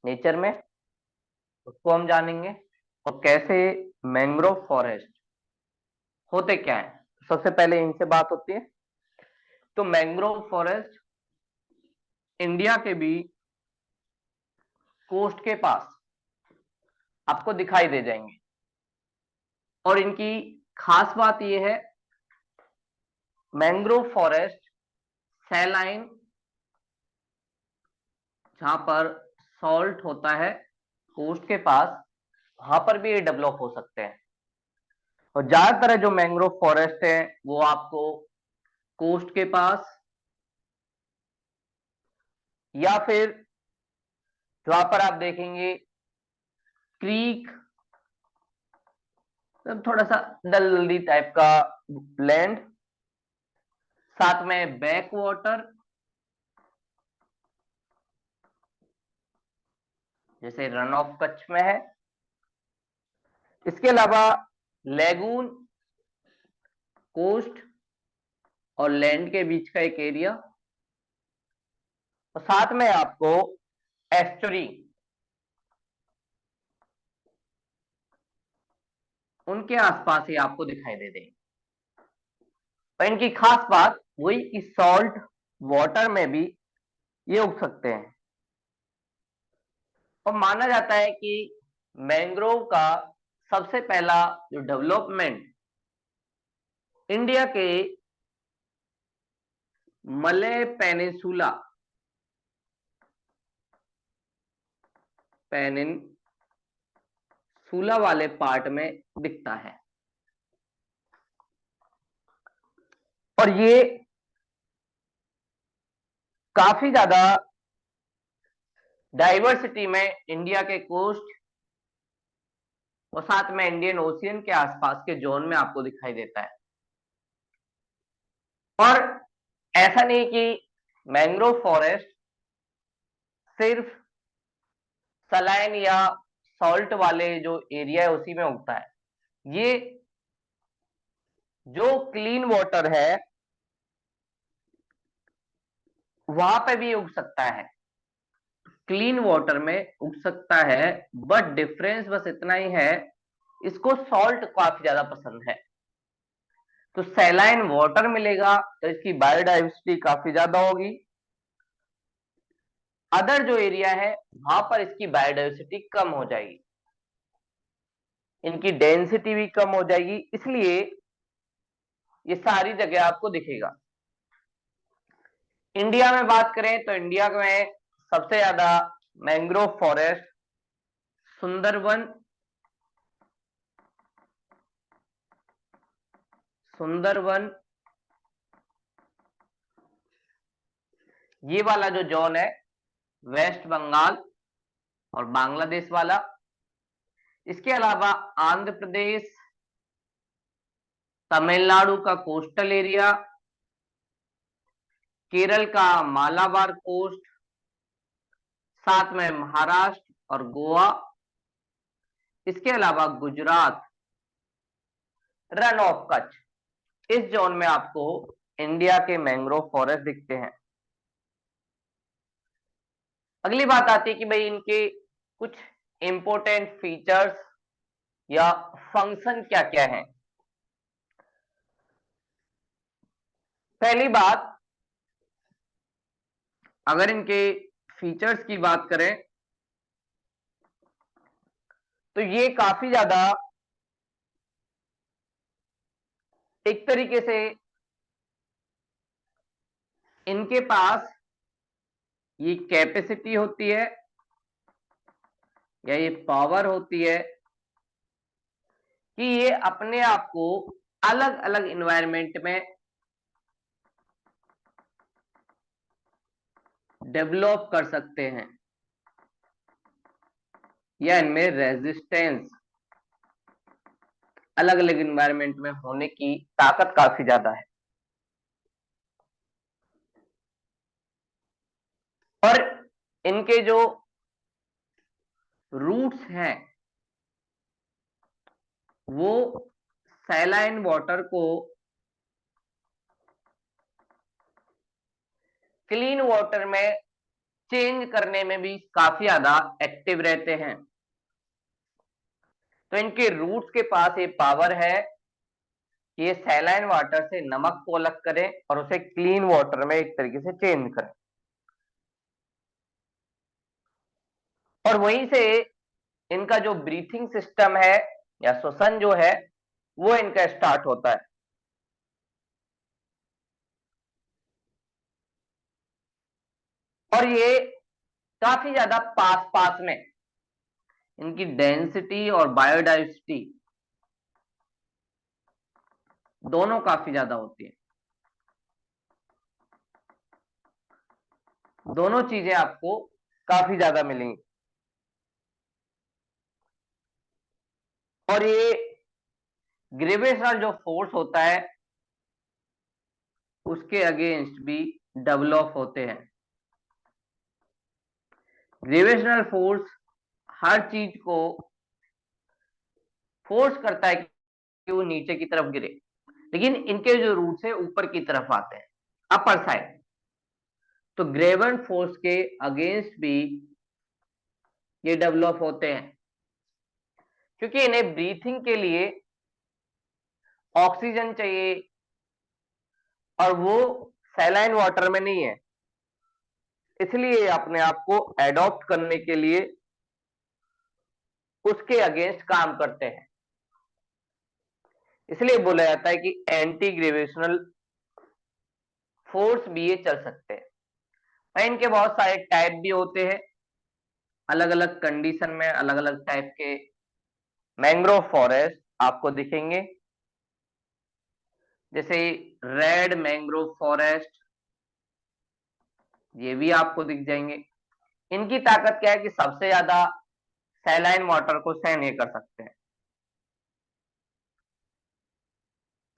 Nature में, उसको हम जानेंगे। और कैसे मैंग्रोव फॉरेस्ट होते क्या है, सबसे पहले इनसे बात होती है। तो मैंग्रोव फॉरेस्ट इंडिया के भी कोस्ट के पास आपको दिखाई दे जाएंगे। और इनकी खास बात यह है, मैंग्रोव फॉरेस्ट सैलाइन, जहां पर सॉल्ट होता है कोस्ट के पास, वहां पर भी ये डेवलप हो सकते हैं। और ज्यादातर जो मैंग्रोव फॉरेस्ट है वो आपको कोस्ट के पास, या फिर जहां पर आप देखेंगे क्रीक, थोड़ा सा दलदली टाइप का लैंड, साथ में बैक वाटर जैसे रन ऑफ कच्छ में है। इसके अलावा लेगून, कोस्ट और लैंड के बीच का एक एरिया, और साथ में आपको एस्चुरी, उनके आसपास ही आपको दिखाई दे देंगे। और इनकी खास बात वही कि सॉल्ट वाटर में भी ये उग सकते हैं। और माना जाता है कि मैंग्रोव का सबसे पहला जो डेवलपमेंट इंडिया के मलय पेनिनसुला वाले पार्ट में दिखता है। और ये काफी ज्यादा डाइवर्सिटी में इंडिया के कोस्ट और साथ में इंडियन ओशियन के आसपास के जोन में आपको दिखाई देता है। और ऐसा नहीं कि मैंग्रोव फॉरेस्ट सिर्फ सलाइन या सॉल्ट वाले जो एरिया है उसी में उगता है। ये जो क्लीन वाटर है वहां पे भी उग सकता है, क्लीन वाटर में उग सकता है। बट डिफरेंस बस इतना ही है, इसको सॉल्ट काफी ज्यादा पसंद है। तो सैलाइन वाटर मिलेगा तो इसकी बायोडाइवर्सिटी काफी ज्यादा होगी। अदर जो एरिया है वहां पर इसकी बायोडाइवर्सिटी कम हो जाएगी, इनकी डेंसिटी भी कम हो जाएगी, इसलिए ये सारी जगह आपको दिखेगा। इंडिया में बात करें तो इंडिया में सबसे ज्यादा मैंग्रोव फॉरेस्ट सुंदरवन, सुंदरवन ये वाला जो जोन है, वेस्ट बंगाल और बांग्लादेश वाला। इसके अलावा आंध्र प्रदेश, तमिलनाडु का कोस्टल एरिया, केरल का मालाबार कोस्ट, साथ में महाराष्ट्र और गोवा। इसके अलावा गुजरात, रन ऑफ कच्छ, इस जोन में आपको इंडिया के मैंग्रोव फॉरेस्ट दिखते हैं। अगली बात आती है कि भाई इनके कुछ इंपॉर्टेंट फीचर्स या फंक्शन क्या क्या है। पहली बात, अगर इनके फीचर्स की बात करें तो ये काफी ज्यादा एक तरीके से इनके पास ये कैपेसिटी होती है या ये पावर होती है कि ये अपने आप को अलग अलग इन्वायरमेंट में डेवलप कर सकते हैं, या इनमें रेजिस्टेंस अलग अलग इन्वायरमेंट में होने की ताकत काफी ज्यादा है। और इनके जो रूट्स हैं वो सैलाइन वाटर को क्लीन वाटर में चेंज करने में भी काफी ज्यादा एक्टिव रहते हैं। तो इनके रूट्स के पास ये पावर है कि ये सैलाइन वाटर से नमक को अलग करें और उसे क्लीन वाटर में एक तरीके से चेंज करें, और वहीं से इनका जो ब्रीथिंग सिस्टम है या श्वसन जो है वो इनका स्टार्ट होता है। और ये काफी ज्यादा पास पास में, इनकी डेंसिटी और बायोडाइवर्सिटी दोनों काफी ज्यादा होती है। दोनों चीजें आपको काफी ज्यादा मिलेंगी। और ये ग्रेविटेशनल जो फोर्स होता है उसके अगेंस्ट भी डेवलप होते हैं। ग्रेविटेशनल फोर्स हर चीज को फोर्स करता है कि वो नीचे की तरफ गिरे, लेकिन इनके जो रूट्स है ऊपर की तरफ आते हैं, अपर साइड। तो ग्रेविटेशन फोर्स के अगेंस्ट भी ये डेवलप होते हैं, क्योंकि इन्हें ब्रीथिंग के लिए ऑक्सीजन चाहिए, और वो सैलाइन वाटर में नहीं है, इसलिए अपने आप को एडॉप्ट करने के लिए उसके अगेंस्ट काम करते हैं। इसलिए बोला जाता है कि एंटी ग्रेविटेशनल फोर्स भी ये चल सकते हैं। और इनके बहुत सारे टाइप भी होते हैं, अलग अलग कंडीशन में अलग अलग टाइप के मैंग्रोव फॉरेस्ट आपको दिखेंगे, जैसे रेड मैंग्रोव फॉरेस्ट, ये भी आपको दिख जाएंगे। इनकी ताकत क्या है कि सबसे ज्यादा सैलाइन वाटर को सहन ये कर सकते हैं।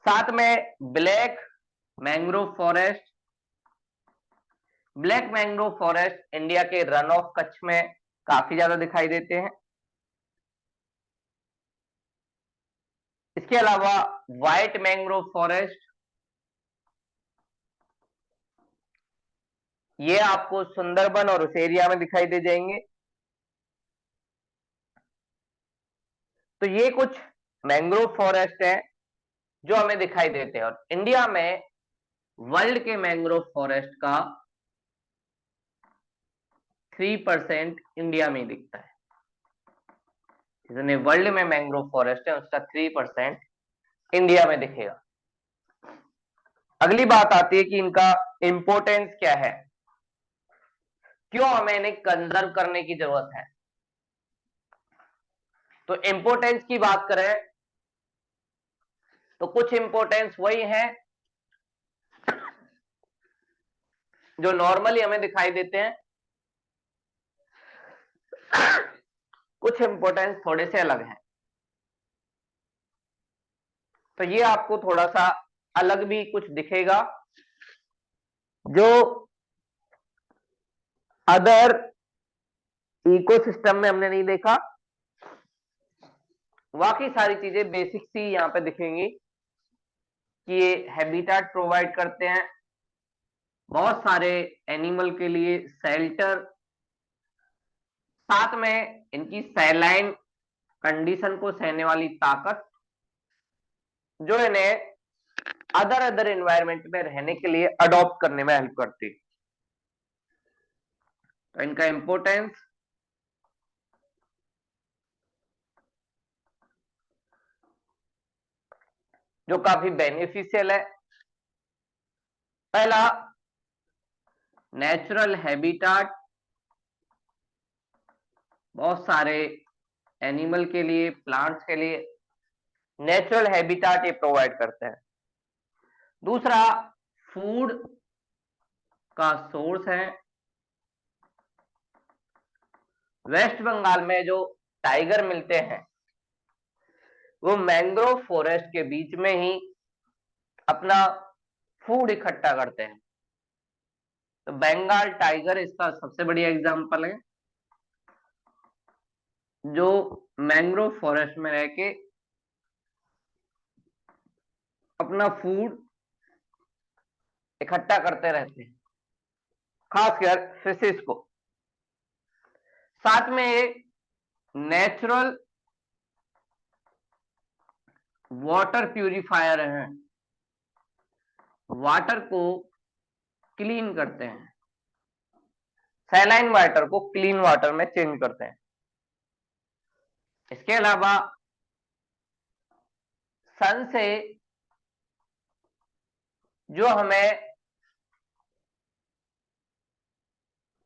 साथ में black mangrove forest, black mangrove forest India के रन ऑफ कच्छ में काफी ज्यादा दिखाई देते हैं। इसके अलावा व्हाइट मैंग्रोव फॉरेस्ट, ये आपको सुंदरबन और उस एरिया में दिखाई दे जाएंगे। तो ये कुछ मैंग्रोव फॉरेस्ट हैं जो हमें दिखाई देते हैं। और इंडिया में वर्ल्ड के मैंग्रोव फॉरेस्ट का 3% इंडिया में ही दिखता है। जितने वर्ल्ड में मैंग्रोव फॉरेस्ट है उसका 3% इंडिया में दिखेगा। अगली बात आती है कि इनका इंपोर्टेंस क्या है, क्यों हमें इन्हें कंजर्व करने की जरूरत है। तो इंपोर्टेंस की बात करें तो कुछ इंपोर्टेंस वही है जो नॉर्मली हमें दिखाई देते हैं, कुछ इंपोर्टेंस थोड़े से अलग हैं। तो ये आपको थोड़ा सा अलग भी कुछ दिखेगा जो अदर इकोसिस्टम में हमने नहीं देखा। बाकी सारी चीजें बेसिक सी यहाँ पे दिखेंगी कि ये हैबिटेट प्रोवाइड करते हैं बहुत सारे एनिमल के लिए, शेल्टर, साथ में इनकी सैलाइन कंडीशन को सहने वाली ताकत जो इन्हें अदर अदर एनवायरमेंट में रहने के लिए अडॉप्ट करने में हेल्प करती है। तो इनका इंपोर्टेंस, जो काफी बेनिफिशियल है, पहला नेचुरल हैबिटेट, बहुत सारे एनिमल के लिए, प्लांट्स के लिए नेचुरल हैबिटेट ये प्रोवाइड करते हैं। दूसरा, फूड का सोर्स है। वेस्ट बंगाल में जो टाइगर मिलते हैं वो मैंग्रोव फॉरेस्ट के बीच में ही अपना फूड इकट्ठा करते हैं। तो बंगाल टाइगर इसका सबसे बढ़िया एग्जांपल है, जो मैंग्रोव फॉरेस्ट में रह के अपना फूड इकट्ठा करते रहते हैं, खासकर फिशेस को। साथ में एक नेचुरल वाटर प्यूरिफायर है, वाटर को क्लीन करते हैं, सैलाइन वाटर को क्लीन वाटर में चेंज करते हैं। इसके अलावा सन से जो हमें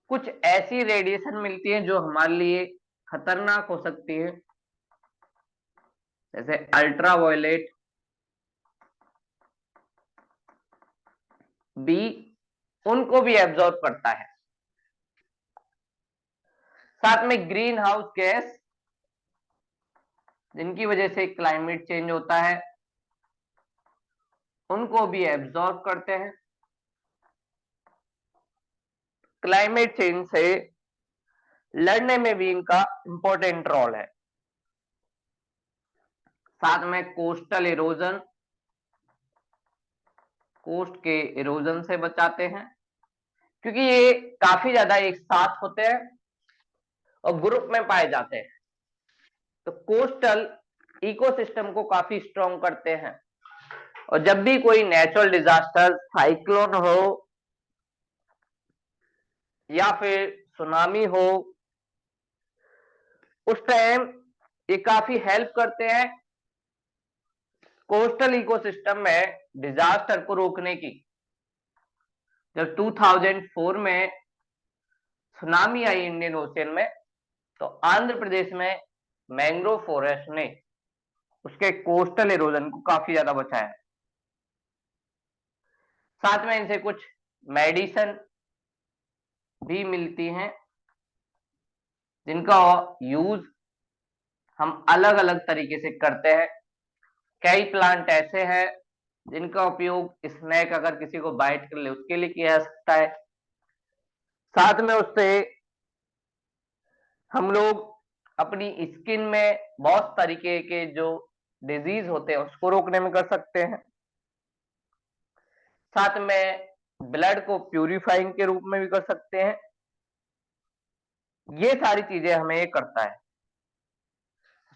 कुछ ऐसी रेडिएशन मिलती है जो हमारे लिए खतरनाक हो सकती है, जैसे अल्ट्रावायलेट बी, उनको भी एब्जॉर्ब करता है। साथ में ग्रीन हाउस गैस, जिनकी वजह से क्लाइमेट चेंज होता है, उनको भी एब्जॉर्ब करते हैं। क्लाइमेट चेंज से लड़ने में भी इनका इंपॉर्टेंट रोल है। साथ में कोस्टल इरोजन, कोस्ट के इरोजन से बचाते हैं, क्योंकि ये काफी ज्यादा एक साथ होते हैं और ग्रुप में पाए जाते हैं, तो कोस्टल इकोसिस्टम को काफी स्ट्रॉन्ग करते हैं। और जब भी कोई नेचुरल डिजास्टर, साइक्लोन हो या फिर सुनामी हो, उस टाइम ये काफी हेल्प करते हैं कोस्टल इकोसिस्टम में डिजास्टर को रोकने की। जब 2004 में सुनामी आई इंडियन ओशियन में, तो आंध्र प्रदेश में मैंग्रोव फॉरेस्ट ने उसके कोस्टल इरोजन को काफी ज्यादा बचाया। साथ में इनसे कुछ मेडिसिन भी मिलती हैं, जिनका यूज हम अलग अलग तरीके से करते हैं। कई प्लांट ऐसे हैं जिनका उपयोग स्नेक अगर किसी को बाइट कर ले उसके लिए किया जा सकता है। साथ में उससे हम लोग अपनी स्किन में बहुत तरीके के जो डिजीज होते हैं उसको रोकने में कर सकते हैं। साथ में ब्लड को प्यूरिफाइंग के रूप में भी कर सकते हैं। ये सारी चीजें हमें ये करता है।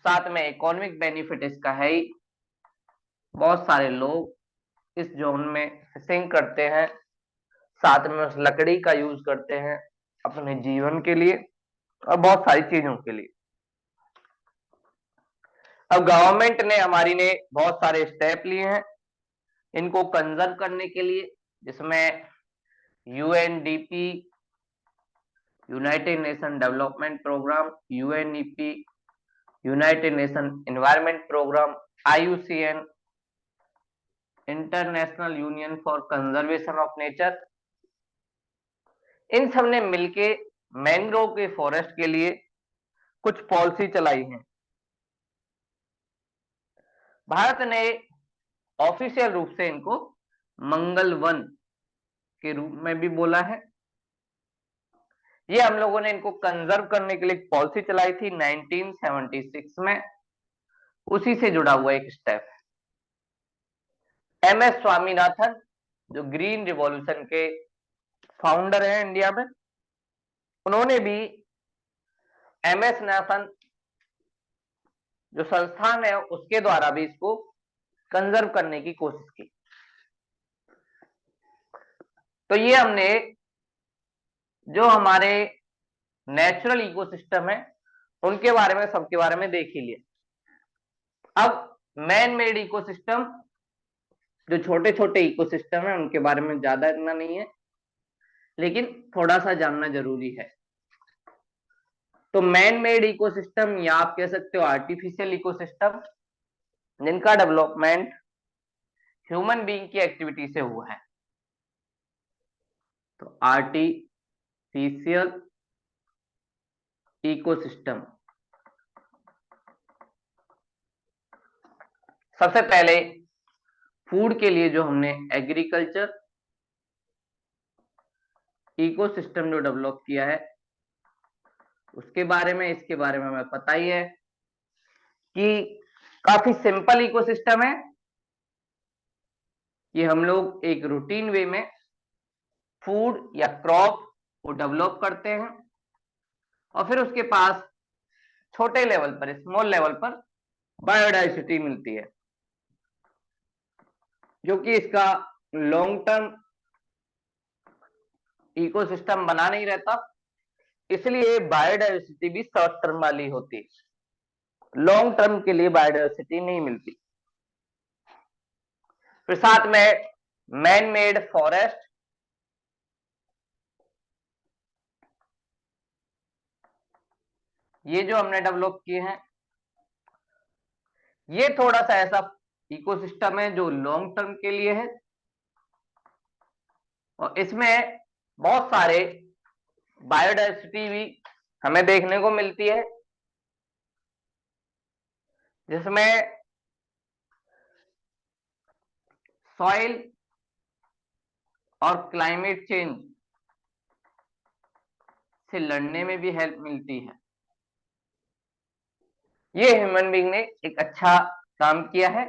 साथ में इकोनॉमिक बेनिफिट इसका है ही, बहुत सारे लोग इस जोन में फिशिंग करते हैं, साथ में उस लकड़ी का यूज करते हैं अपने जीवन के लिए और बहुत सारी चीजों के लिए। अब गवर्नमेंट ने हमारी ने बहुत सारे स्टेप लिए हैं इनको कंजर्व करने के लिए, जिसमें UNDP, United Nation Development Programme, UNEP, United Nation Environment Programme, IUCN, International Union for Conservation of Nature, इन सब ने मिलके मैंग्रोव के फॉरेस्ट के लिए कुछ पॉलिसी चलाई है। भारत ने ऑफिशियल रूप से इनको मंगल वन के रूप में भी बोला है। ये हम लोगों ने इनको कंजर्व करने के लिए पॉलिसी चलाई थी 1976 में, उसी से जुड़ा हुआ एक स्टेप है। एम एस स्वामीनाथन, जो ग्रीन रिवॉल्यूशन के फाउंडर हैं इंडिया में, उन्होंने भी एम एस नाथन जो संस्थान है उसके द्वारा भी इसको कंजर्व करने की कोशिश की। तो ये हमने जो हमारे नेचुरल इकोसिस्टम है उनके बारे में, सबके बारे में देख ही लिया। अब मैन मेड इकोसिस्टम, जो छोटे छोटे इकोसिस्टम है उनके बारे में ज्यादा इतना नहीं है, लेकिन थोड़ा सा जानना जरूरी है। तो मैन मेड इकोसिस्टम या आप कह सकते हो आर्टिफिशियल इकोसिस्टम, जिनका डेवलपमेंट ह्यूमन बीइंग की एक्टिविटी से हुआ है। तो आर्टिफिशियल इकोसिस्टम, सबसे पहले फूड के लिए जो हमने एग्रीकल्चर इकोसिस्टम जो डेवलप किया है उसके बारे में, इसके बारे में हमें पता ही है कि काफी सिंपल इकोसिस्टम है कि हम लोग एक रूटीन वे में फूड या क्रॉप को डेवलप करते हैं और फिर उसके पास छोटे लेवल पर, स्मॉल लेवल पर बायोडाइवर्सिटी मिलती है, जो कि इसका लॉन्ग टर्म इकोसिस्टम बना नहीं रहता, इसलिए बायोडाइवर्सिटी भी शॉर्ट टर्म वाली होती है, लॉन्ग टर्म के लिए बायोडाइवर्सिटी नहीं मिलती। फिर साथ में मैन मेड फॉरेस्ट, ये जो हमने डेवलप किए हैं, ये थोड़ा सा ऐसा इकोसिस्टम है जो लॉन्ग टर्म के लिए है, और इसमें बहुत सारे बायोडाइवर्सिटी भी हमें देखने को मिलती है, जिसमें सॉइल और क्लाइमेट चेंज से लड़ने में भी हेल्प मिलती है। ये ह्यूमन बीइंग ने एक अच्छा काम किया है।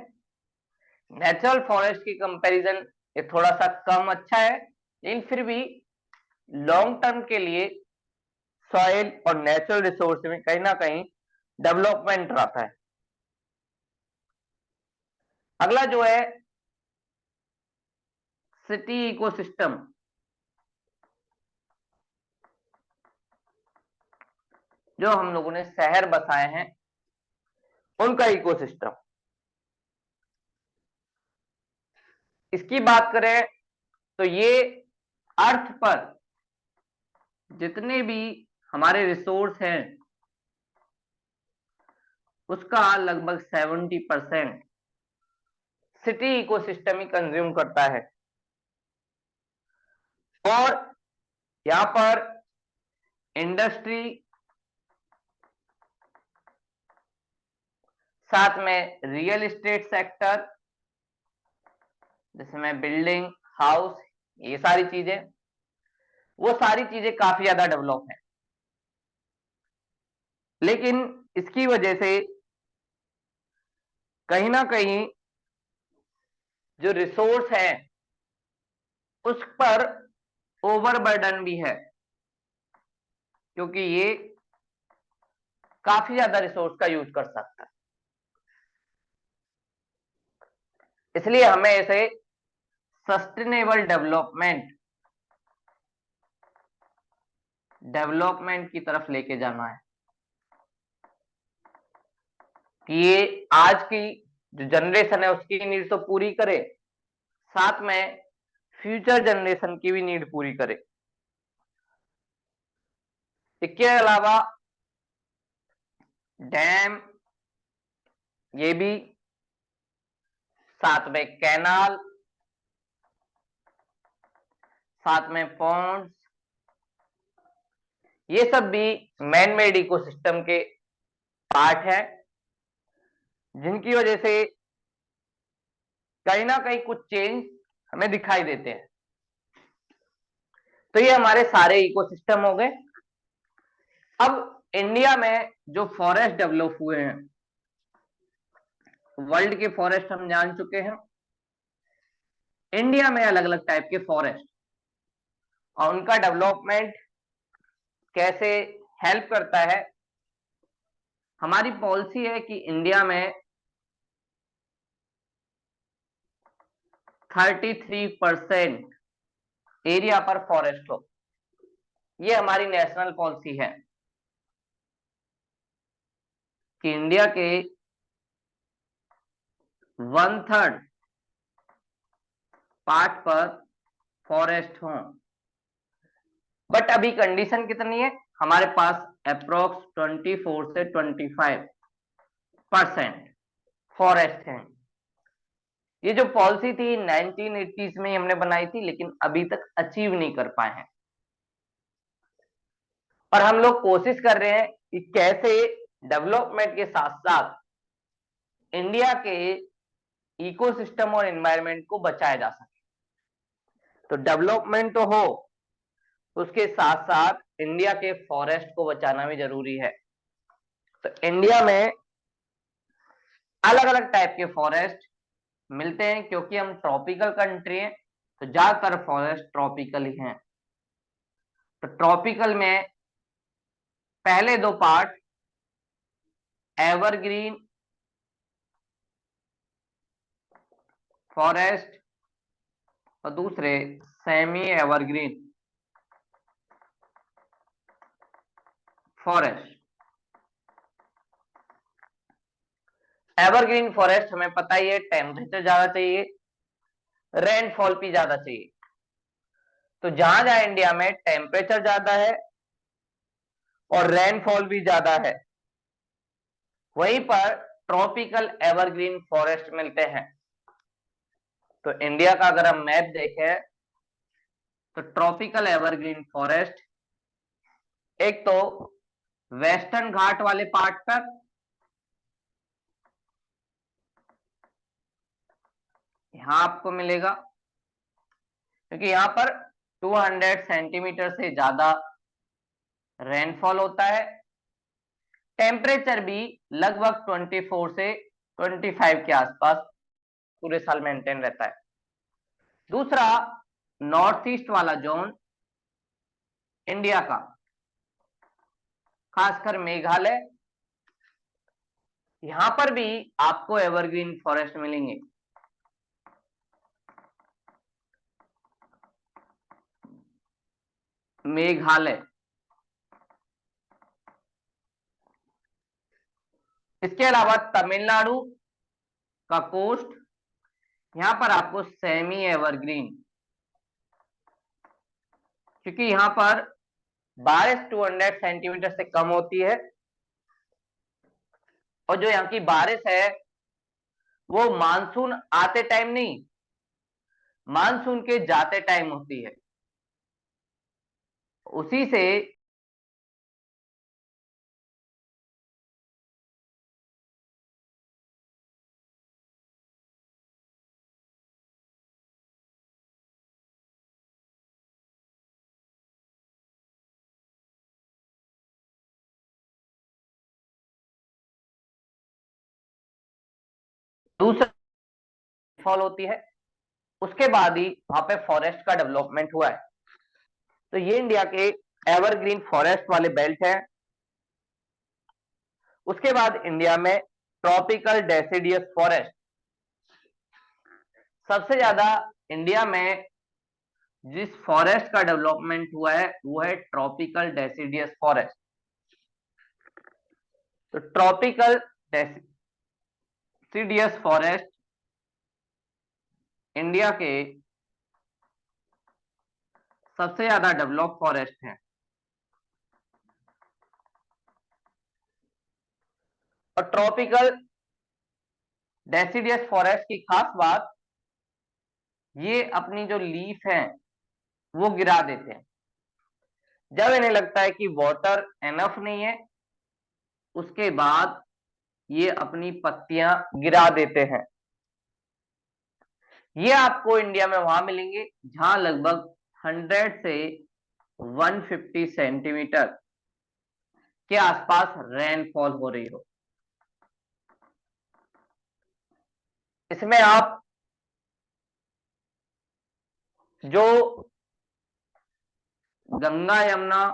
नेचुरल फॉरेस्ट की कंपैरिजन ये थोड़ा सा कम अच्छा है, लेकिन फिर भी लॉन्ग टर्म के लिए सॉइल और नेचुरल रिसोर्स में कहीं ना कहीं डेवलपमेंट रहता है। अगला जो है सिटी इकोसिस्टम, जो हम लोगों ने शहर बसाए हैं उनका इकोसिस्टम। इसकी बात करें तो ये अर्थ पर जितने भी हमारे रिसोर्स हैं उसका लगभग 70% सिटी इकोसिस्टम ही कंज्यूम करता है, और यहां पर इंडस्ट्री, साथ में रियल एस्टेट सेक्टर, जिसमें बिल्डिंग, हाउस, ये सारी चीजें, वो सारी चीजें काफी ज्यादा डेवलप है। लेकिन इसकी वजह से कहीं ना कहीं जो रिसोर्स है उस पर ओवरबर्डन भी है, क्योंकि ये काफी ज्यादा रिसोर्स का यूज कर सकता है। इसलिए हमें इसे सस्टेनेबल डेवलपमेंट की तरफ लेके जाना है, कि ये आज की जो जनरेशन है उसकी नीड तो पूरी करे, साथ में फ्यूचर जनरेशन की भी नीड पूरी करे। इसके अलावा डैम, ये भी, साथ में कैनाल, साथ में पॉन्ड्स, ये सब भी मैन मेड इकोसिस्टम के पार्ट है, जिनकी वजह से कहीं ना कहीं कुछ चेंज हमें दिखाई देते हैं। तो ये हमारे सारे इकोसिस्टम हो गए। अब इंडिया में जो फॉरेस्ट डेवलप हुए हैं, वर्ल्ड के फॉरेस्ट हम जान चुके हैं, इंडिया में अलग अलग टाइप के फॉरेस्ट और उनका डेवलपमेंट कैसे हेल्प करता है। हमारी पॉलिसी है कि इंडिया में 33% एरिया पर फॉरेस्ट हो, ये हमारी नेशनल पॉलिसी है कि इंडिया के 1/3 पार्ट पर फॉरेस्ट हो। बट अभी कंडीशन कितनी है, हमारे पास अप्रोक्स 24 से 25% फॉरेस्ट है। ये जो पॉलिसी थी 1980s में हमने बनाई थी, लेकिन अभी तक अचीव नहीं कर पाए हैं, और हम लोग कोशिश कर रहे हैं कि कैसे डेवलपमेंट के साथ साथ इंडिया के इकोसिस्टम और एनवायरनमेंट को बचाया जा सके। तो डेवलपमेंट तो हो, उसके साथ साथ इंडिया के फॉरेस्ट को बचाना भी जरूरी है। तो इंडिया में अलग अलग टाइप के फॉरेस्ट मिलते हैं, क्योंकि हम ट्रॉपिकल कंट्री हैं, तो ज्यादातर फॉरेस्ट ट्रॉपिकल ही हैं। तो ट्रॉपिकल में पहले दो पार्ट एवरग्रीन फॉरेस्ट और दूसरे semi evergreen forest. Evergreen forest हमें पता ही है टेम्परेचर ज्यादा चाहिए, रेनफॉल भी ज्यादा चाहिए। तो जहां जहां इंडिया में टेम्परेचर ज्यादा है और रेनफॉल भी ज्यादा है, वहीं पर ट्रॉपिकल एवरग्रीन फॉरेस्ट मिलते हैं। तो इंडिया का अगर हम मैप देखें तो ट्रॉपिकल एवरग्रीन फॉरेस्ट एक तो वेस्टर्न घाट वाले पार्ट पर, यहां आपको मिलेगा, क्योंकि यहां पर 200 सेंटीमीटर से ज्यादा रेनफॉल होता है। टेम्परेचर भी लगभग 24 से 25 के आसपास पूरे साल मेंटेन रहता है। दूसरा नॉर्थ ईस्ट वाला जोन इंडिया का, खासकर मेघालय, यहां पर भी आपको एवरग्रीन फॉरेस्ट मिलेंगे। मेघालय, इसके अलावा तमिलनाडु का कोस्ट, यहां पर आपको सेमी एवरग्रीन, क्योंकि यहां पर बारिश 200 सेंटीमीटर से कम होती है और जो यहाँ की बारिश है वो मानसून आते टाइम नहीं, मानसून के जाते टाइम होती है। उसी से दूसरा फॉल होती है, उसके बाद ही वहां पे फॉरेस्ट का डेवलपमेंट हुआ है। तो ये इंडिया के एवरग्रीन फॉरेस्ट वाले बेल्ट है। उसके बाद इंडिया में ट्रॉपिकल डेसिडियस फॉरेस्ट, सबसे ज्यादा इंडिया में जिस फॉरेस्ट का डेवलपमेंट हुआ है वो है ट्रॉपिकल डेसिडियस फॉरेस्ट। तो ट्रॉपिकल डेसिडियस फॉरेस्ट इंडिया के सबसे ज्यादा डेवलप फॉरेस्ट है। और ट्रॉपिकल डेसिडियस फॉरेस्ट की खास बात, ये अपनी जो लीफ है वो गिरा देते हैं जब इन्हें लगता है कि वाटर एनफ नहीं है, उसके बाद ये अपनी पत्तियां गिरा देते हैं। ये आपको इंडिया में वहां मिलेंगे जहां लगभग 100 से 150 सेंटीमीटर के आसपास रेनफॉल हो रही हो। इसमें आप जो गंगा यमुना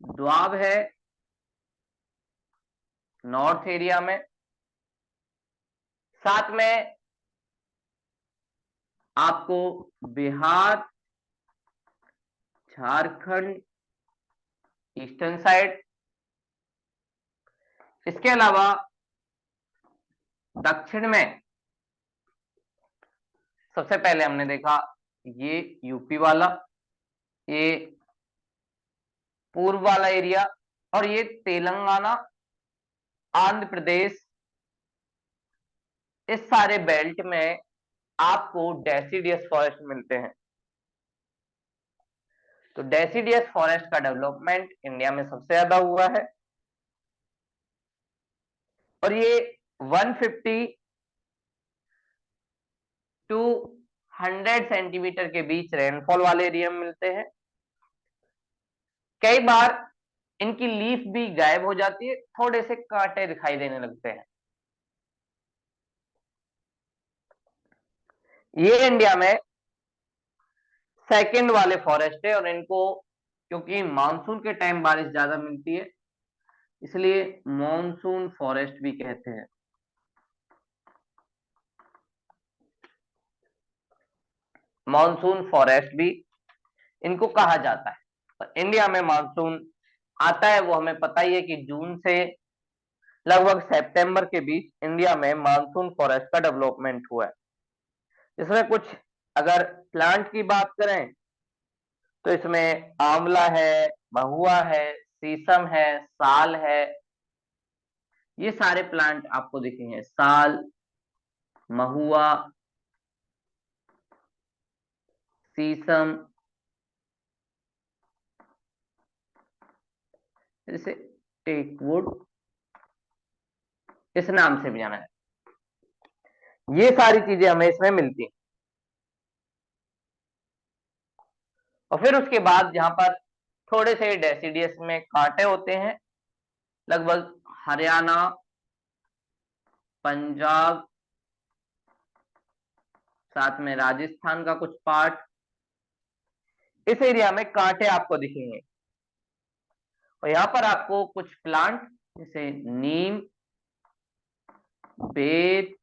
द्वाब है नॉर्थ एरिया में, साथ में आपको बिहार, झारखंड ईस्टर्न साइड, इसके अलावा दक्षिण में सबसे पहले हमने देखा ये यूपी वाला, ये पूर्व वाला एरिया, और ये तेलंगाना, आंध्र प्रदेश, इस सारे बेल्ट में आपको डेसिडियस फॉरेस्ट मिलते हैं। तो डेसिडियस फॉरेस्ट का डेवलपमेंट इंडिया में सबसे ज्यादा हुआ है और ये 150 टू 100 सेंटीमीटर के बीच रेनफॉल वाले एरिया में मिलते हैं। कई बार इनकी लीफ भी गायब हो जाती है, थोड़े से कांटे दिखाई देने लगते हैं। ये इंडिया में सेकंड वाले फॉरेस्ट है और इनको क्योंकि मानसून के टाइम बारिश ज्यादा मिलती है, इसलिए मॉनसून फॉरेस्ट भी कहते हैं। मॉनसून फॉरेस्ट भी इनको कहा जाता है। तो इंडिया में मानसून आता है, वो हमें पता ही है कि जून से लगभग सितंबर के बीच इंडिया में मानसून फॉरेस्ट का डेवलपमेंट हुआ है। इसमें कुछ अगर प्लांट की बात करें तो इसमें आंवला है, महुआ है, शीशम है, साल है, ये सारे प्लांट आपको दिखेंगे। साल, महुआ, शीशम, जैसे टेकवुड इस नाम से भी जाना है, ये सारी चीजें हमें इसमें मिलती हैं। और फिर उसके बाद जहां पर थोड़े से डेसिडियस में कांटे होते हैं, लगभग हरियाणा, पंजाब, साथ में राजस्थान का कुछ पार्ट, इस एरिया में कांटे आपको दिखेंगे। और यहाँ पर आपको कुछ प्लांट जैसे नीम, बेर,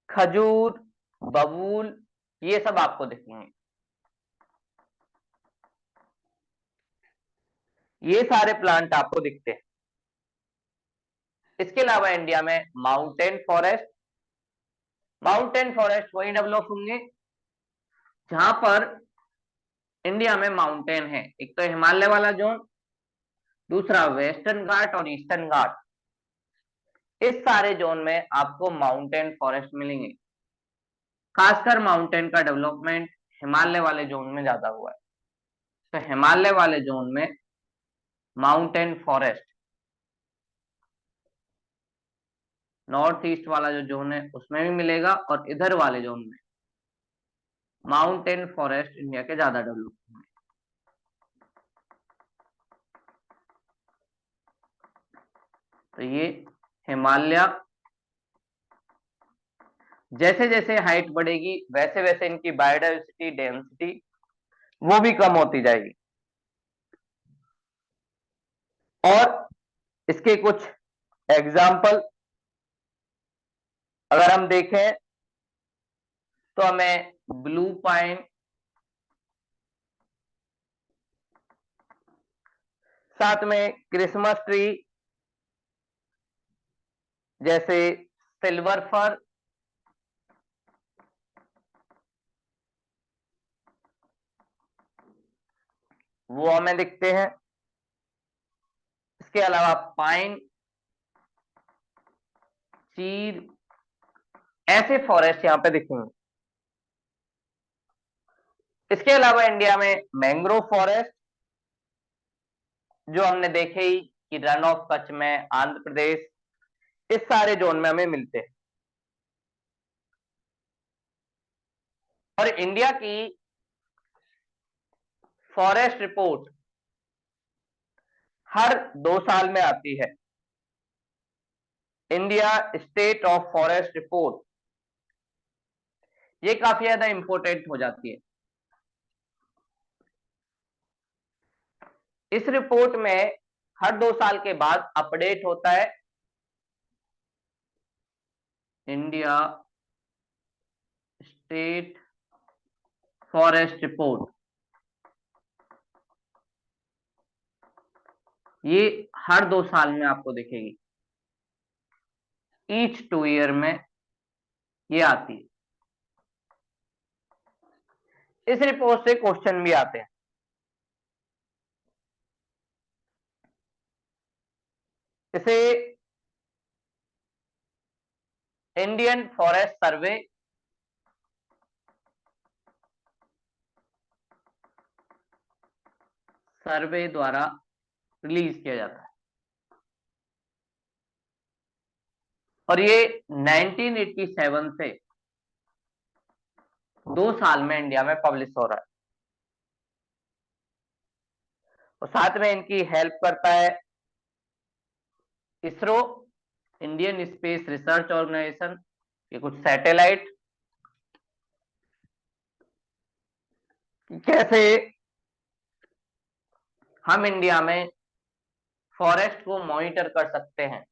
खजूर, बबूल, ये सब आपको दिखेंगे। ये सारे प्लांट आपको दिखते हैं। इसके अलावा इंडिया में माउंटेन फॉरेस्ट वही डेवलप होंगे जहां पर इंडिया में माउंटेन है। एक तो हिमालय वाला जोन, दूसरा वेस्टर्न घाट और ईस्टर्न घाट, इस सारे जोन में आपको माउंटेन फॉरेस्ट मिलेंगे। खासकर माउंटेन का डेवलपमेंट हिमालय वाले जोन में ज्यादा हुआ है। तो हिमालय वाले जोन में माउंटेन फॉरेस्ट, नॉर्थ ईस्ट वाला जो जोन है उसमें भी मिलेगा, और इधर वाले जोन में माउंटेन फॉरेस्ट इंडिया के ज्यादा डेवलप होंगे। तो ये हिमालय, जैसे जैसे हाइट बढ़ेगी वैसे वैसे इनकी बायोडाइवर्सिटी डेंसिटी वो भी कम होती जाएगी। और इसके कुछ एग्जाम्पल अगर हम देखें तो हमें ब्लू पाइन, साथ में क्रिसमस ट्री, जैसे सिल्वर फर, वो हमें दिखते हैं। इसके अलावा पाइन, चीर, ऐसे फॉरेस्ट यहां पे दिखेंगे। इसके अलावा इंडिया में मैंग्रोव फॉरेस्ट, जो हमने देखे ही कि रन ऑफ कच्छ में, आंध्र प्रदेश, इस सारे जोन में हमें मिलते हैं। और इंडिया की फॉरेस्ट रिपोर्ट हर 2 साल में आती है। India state of forest report, ये काफी ज्यादा इंपॉर्टेंट हो जाती है। इस रिपोर्ट में हर 2 साल के बाद अपडेट होता है इंडिया स्टेट फॉरेस्ट रिपोर्ट। ये हर 2 साल में आपको दिखेगी, ईच 2 ईयर में ये आती है। इस रिपोर्ट से क्वेश्चन भी आते हैं। इसे इंडियन फॉरेस्ट सर्वे द्वारा रिलीज किया जाता है, और ये 1987 से 2 साल में इंडिया में पब्लिश हो रहा है। और साथ में इनकी हेल्प करता है ISRO, Indian space research organisation, ये कुछ सैटेलाइट, कि कैसे हम इंडिया में फॉरेस्ट को मॉनिटर कर सकते हैं,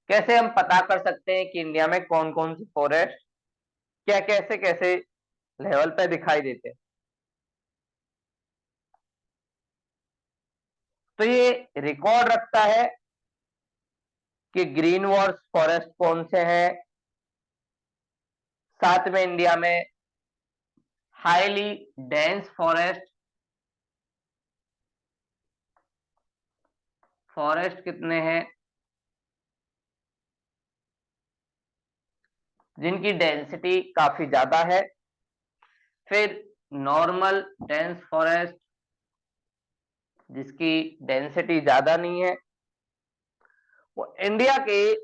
कैसे हम पता कर सकते हैं कि इंडिया में कौन कौन सी फॉरेस्ट क्या कैसे कैसे लेवल पे दिखाई देते हैं। तो ये रिकॉर्ड रखता है कि ग्रीन वॉर्स फॉरेस्ट कौन से हैं, साथ में इंडिया में हाईली डेंस फॉरेस्ट फॉरेस्ट कितने हैं जिनकी डेंसिटी काफी ज्यादा है, फिर नॉर्मल डेंस फॉरेस्ट जिसकी डेंसिटी ज्यादा नहीं है। वो इंडिया के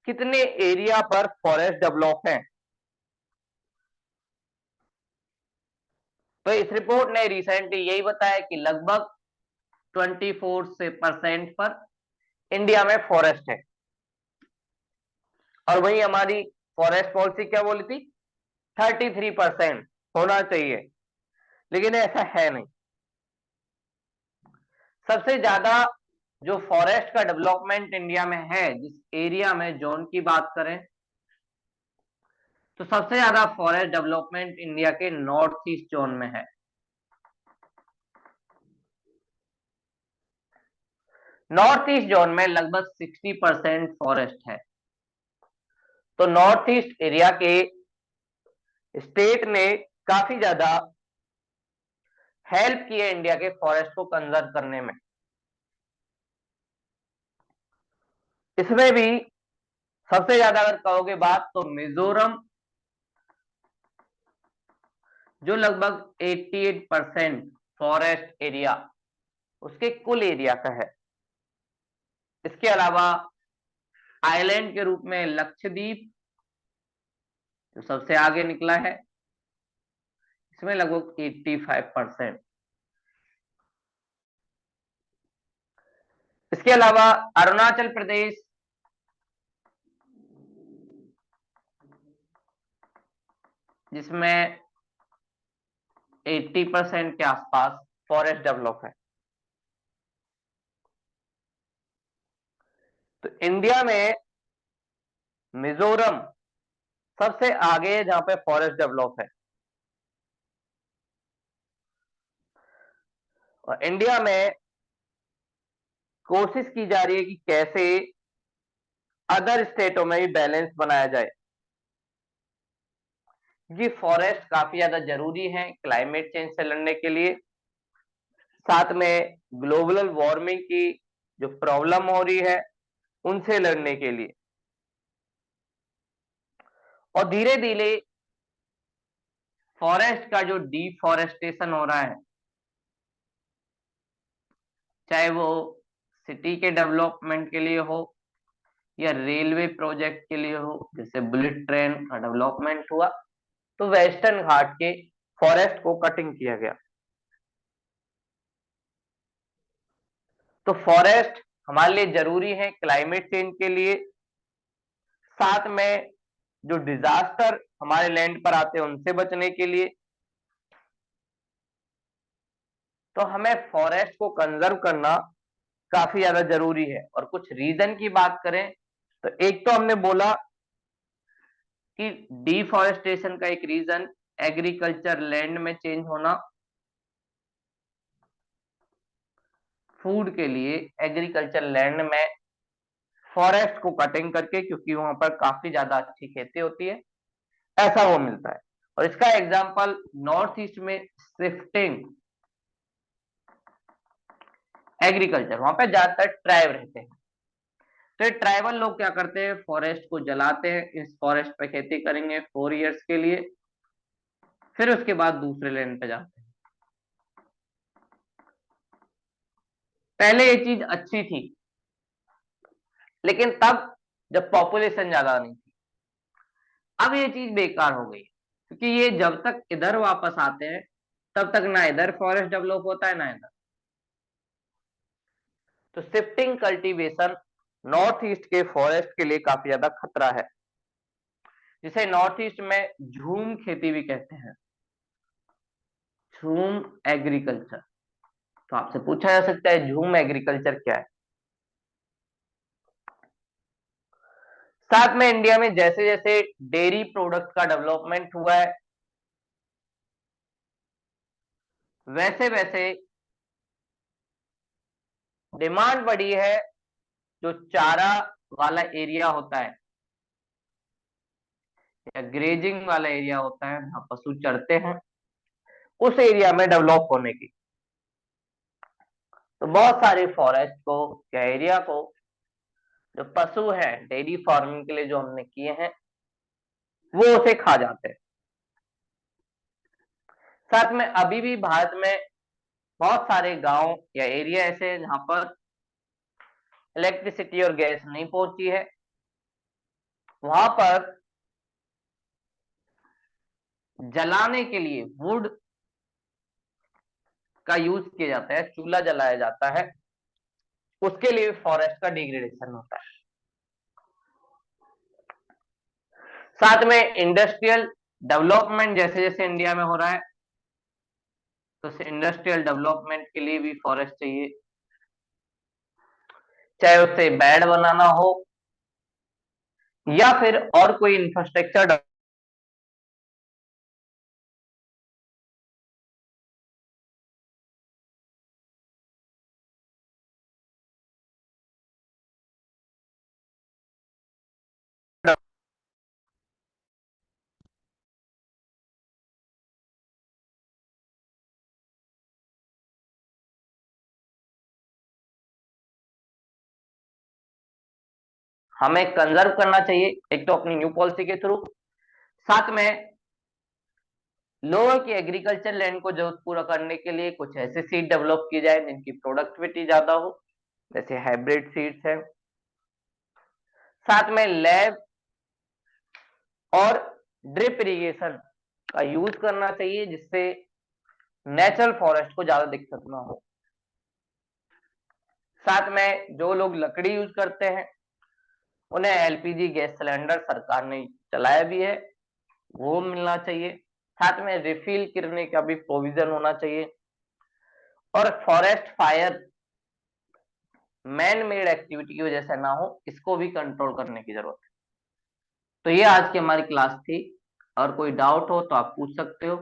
कितने एरिया पर फॉरेस्ट डेवलप हैं। तो इस रिपोर्ट ने रिसेंटली यही बताया कि लगभग 24% पर इंडिया में फॉरेस्ट है। और वही हमारी फॉरेस्ट पॉलिसी क्या बोली थी, 33% होना चाहिए, लेकिन ऐसा है नहीं। सबसे ज्यादा जो फॉरेस्ट का डेवलपमेंट इंडिया में है, जिस एरिया में जोन की बात करें, तो सबसे ज्यादा फॉरेस्ट डेवलपमेंट इंडिया के नॉर्थ ईस्ट जोन में है। नॉर्थ ईस्ट जोन में लगभग 60% फॉरेस्ट है। तो नॉर्थ ईस्ट एरिया के स्टेट ने काफी ज्यादा हेल्प की है इंडिया के फॉरेस्ट को कंजर्व करने में। इसमें भी सबसे ज्यादा अगर कहोगे बात तो मिजोरम, जो लगभग 88% फॉरेस्ट एरिया उसके कुल एरिया का है। इसके अलावा आइलैंड के रूप में लक्षद्वीप जो सबसे आगे निकला है, इसमें लगभग 85%। इसके अलावा अरुणाचल प्रदेश, जिसमें 80% के आसपास फॉरेस्ट डेवलप है। तो इंडिया में मिजोरम सबसे आगे है जहां पे फॉरेस्ट डेवलप है। और इंडिया में कोशिश की जा रही है कि कैसे अदर स्टेटों में भी बैलेंस बनाया जाए। ये फॉरेस्ट काफी ज्यादा जरूरी है क्लाइमेट चेंज से लड़ने के लिए, साथ में ग्लोबल वार्मिंग की जो प्रॉब्लम हो रही है उनसे लड़ने के लिए। और धीरे धीरे फॉरेस्ट का जो डिफॉरेस्टेशन हो रहा है, चाहे वो सिटी के डेवलपमेंट के लिए हो या रेलवे प्रोजेक्ट के लिए हो, जैसे बुलेट ट्रेन का डेवलपमेंट हुआ तो वेस्टर्न घाट के फॉरेस्ट को कटिंग किया गया। तो फॉरेस्ट हमारे लिए जरूरी है क्लाइमेट चेंज के लिए, साथ में जो डिजास्टर हमारे लैंड पर आते हैं उनसे बचने के लिए। तो हमें फॉरेस्ट को कंजर्व करना काफी ज्यादा जरूरी है। और कुछ रीजन की बात करें तो एक तो हमने बोला कि डिफॉरेस्टेशन का एक रीजन एग्रीकल्चर लैंड में चेंज होना, फूड के लिए एग्रीकल्चर लैंड में फॉरेस्ट को कटिंग करके, क्योंकि वहां पर काफी ज्यादा अच्छी खेती होती है, ऐसा वो मिलता है। और इसका एग्जांपल नॉर्थ ईस्ट में शिफ्टिंग एग्रीकल्चर, वहां पे ज्यादातर ट्राइब रहते हैं। तो ये ट्राइबल लोग क्या करते हैं, फॉरेस्ट को जलाते हैं, इस फॉरेस्ट पे खेती करेंगे 4 इयर्स के लिए, फिर उसके बाद दूसरे लैंड पे जाते हैं। पहले ये चीज अच्छी थी, लेकिन तब जब पॉपुलेशन ज्यादा नहीं थी। अब ये चीज बेकार हो गई, क्योंकि ये जब तक इधर वापस आते हैं तब तक ना इधर फॉरेस्ट डेवलप होता है ना इधर। तो शिफ्टिंग कल्टीवेशन नॉर्थ ईस्ट के फॉरेस्ट के लिए काफी ज्यादा खतरा है, जिसे नॉर्थ ईस्ट में झूम खेती भी कहते हैं। झूम एग्रीकल्चर। तो आपसे पूछा जा सकता है झूम एग्रीकल्चर क्या है। साथ में इंडिया में जैसे जैसे डेयरी प्रोडक्ट का डेवलपमेंट हुआ है, वैसे वैसे डिमांड बढ़ी है। जो चारा वाला एरिया होता है या ग्रेजिंग वाला एरिया होता है जहाँ पशु चरते हैं, उस एरिया में डेवलप होने की। तो बहुत सारे फॉरेस्ट को या एरिया को जो पशु है डेयरी फार्मिंग के लिए जो हमने किए हैं, वो उसे खा जाते हैं। साथ में अभी भी भारत में बहुत सारे गांव या एरिया ऐसे हैं जहां पर इलेक्ट्रिसिटी और गैस नहीं पहुंची है। वहां पर जलाने के लिए वुड का यूज किया जाता है, चूल्हा जलाया जाता है, उसके लिए फॉरेस्ट का डिग्रेडेशन होता है। साथ में इंडस्ट्रियल डेवलपमेंट जैसे जैसे इंडिया में हो रहा है, तो इंडस्ट्रियल डेवलपमेंट के लिए भी फॉरेस्ट चाहिए, चाहे उससे बेड बनाना हो या फिर और कोई इंफ्रास्ट्रक्चर। हमें कंजर्व करना चाहिए, एक तो अपनी न्यू पॉलिसी के थ्रू, साथ में लोगों की एग्रीकल्चर लैंड को जरूरत पूरा करने के लिए कुछ ऐसे सीड डेवलप की जाए जिनकी प्रोडक्टिविटी ज्यादा हो, जैसे हाइब्रिड सीड्स है। साथ में लैब और ड्रिप इरिगेशन का यूज करना चाहिए जिससे नेचुरल फॉरेस्ट को ज्यादा दिक्कत ना हो। साथ में जो लोग लकड़ी यूज करते हैं उन्हें एलपीजी गैस सिलेंडर सरकार ने चलाया भी है, वो मिलना चाहिए। साथ में रिफिल करने का भी प्रोविजन होना चाहिए। और forest fire man made activity की वजह से ना हो, इसको भी कंट्रोल करने की जरूरत है। तो ये आज की हमारी क्लास थी, और कोई डाउट हो तो आप पूछ सकते हो।